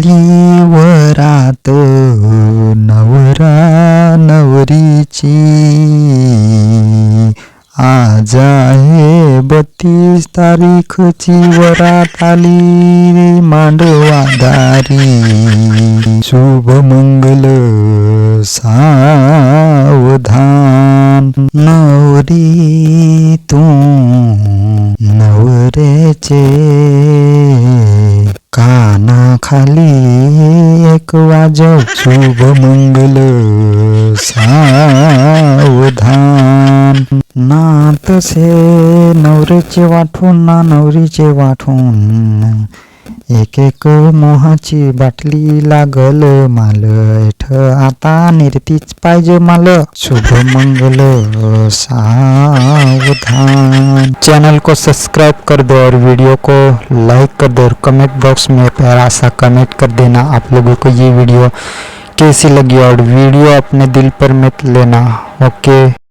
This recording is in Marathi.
आली वरात नवरा नवरीची, आज आहे 32 तारीखची, वरात आली मांडवादारी, शुभ मंगल सावधान, नवरी तू नवऱ्याचे कानाखाली एक वाजव, शुभ मंगल सावधान, ना तसे नवऱ्याचे वाटून ना नवरीचे वाटून, एक एक मोहाची बाटली लागल माल, आता निर्तीच पाहिजे माल, शुभ मंगल सावधान। चैनल को सब्सक्राइब कर दो और वीडियो को लाइक कर दो और कमेंट बॉक्स में प्यारा सा कमेंट कर देना आप लोगों को ये वीडियो कैसी लगी और वीडियो अपने दिल पर मत लेना। ओके।